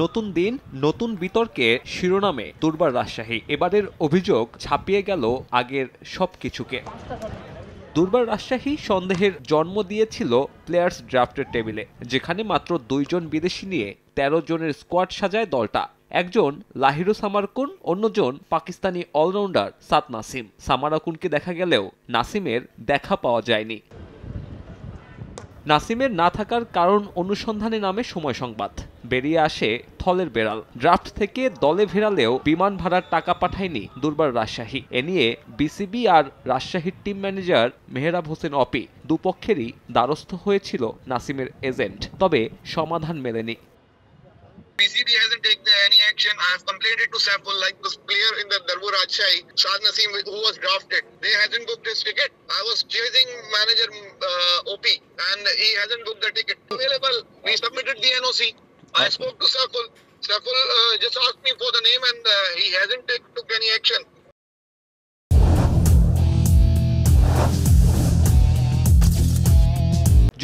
নতুন দিন নতুন বিতর্কে শিরোনামে দুর্বার রাজশাহী। এবারের অভিযোগ ছাপিয়ে গেল আগের সবকিছুকে। দুর্বার রাজশাহী সন্দেহের জন্ম দিয়েছিল প্লেয়ার্স ড্রাফটের টেবিলে, যেখানে মাত্র 2 জন বিদেশি নিয়ে 13 জনের স্কোয়াড সাজায় দলটা। একজন লাহিরু সামারকুন, অন্যজন পাকিস্তানি অলরাউন্ডার সাদ নাসিম। সামারকুনকে দেখা গেলেও নাসিমের দেখা পাওয়া যায়নি। নাসিমের না থাকার কারণ অনুসন্ধানে নামে সময় সংবাদ। বেরিয়ে আসে থলের বেড়াল। ড্রাফট থেকে দলে ফেরালেও বিমান ভাড়ার টাকা পাঠায়নি দুর্বার রাজশাহী। এ নিয়ে বিসিবি আর রাজশাহীর টিম ম্যানেজার মেহরাব হোসেন অপি দুপক্ষেরই দ্বারস্থ হয়েছিল নাসিমের এজেন্ট, তবে সমাধান মেলেনি। BCB hasn't taken any action. I have complained it to Saiful, like this player in the Darbar Rajshahi, Saad Naseem, who was drafted. They hasn't booked his ticket. I was chasing manager OP, and he hasn't booked the ticket. Available. We submitted the NOC. I spoke to Saiful. Saiful just asked me for the name, and he hasn't took any action.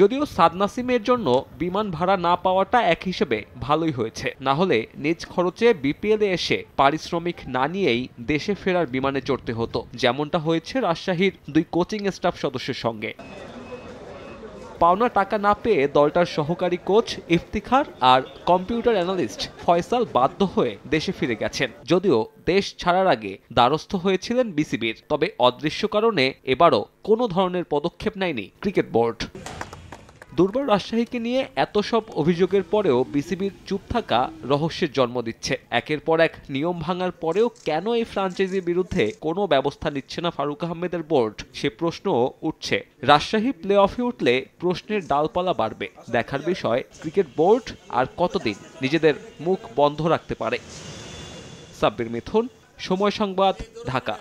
যদিও সাদ নাসিমের জন্য বিমান ভাড়া না পাওয়াটা এক হিসেবে ভালোই হয়েছে, না হলে নিজ খরচে বিপিএলে এসে পারিশ্রমিক না নিয়েই দেশে ফেরার বিমানে চড়তে হতো, যেমনটা হয়েছে রাজশাহীর 2 কোচিং স্টাফ সদস্যের সঙ্গে। পাওনা টাকা না পেয়ে দলটার সহকারী কোচ ইফতিখার আর কম্পিউটার অ্যানালিস্ট ফয়সাল বাধ্য হয়ে দেশে ফিরে গেছেন। যদিও দেশ ছাড়ার আগে দ্বারস্থ হয়েছিলেন বিসিবির, তবে অদৃশ্য কারণে এবারও কোনো ধরনের পদক্ষেপ নেয়নি ক্রিকেট বোর্ড। দুর্বার রাজশাহীকে নিয়ে এত সব অভিযোগের পরেও বিসিবির চুপ থাকা রহস্যের জন্ম দিচ্ছে। একের পর এক নিয়ম ভাঙার পরেও কেন এই ফ্র্যাঞ্চাইজির বিরুদ্ধে কোনো ব্যবস্থা নিচ্ছে না ফারুক আহমেদের বোর্ড, সে প্রশ্নও উঠছে। রাজশাহী প্লে অফে উঠলে প্রশ্নের ডালপালা বাড়বে। দেখার বিষয় ক্রিকেট বোর্ড আর কতদিন নিজেদের মুখ বন্ধ রাখতে পারে। সাব্বির মিথুন, সময় সংবাদ, ঢাকা।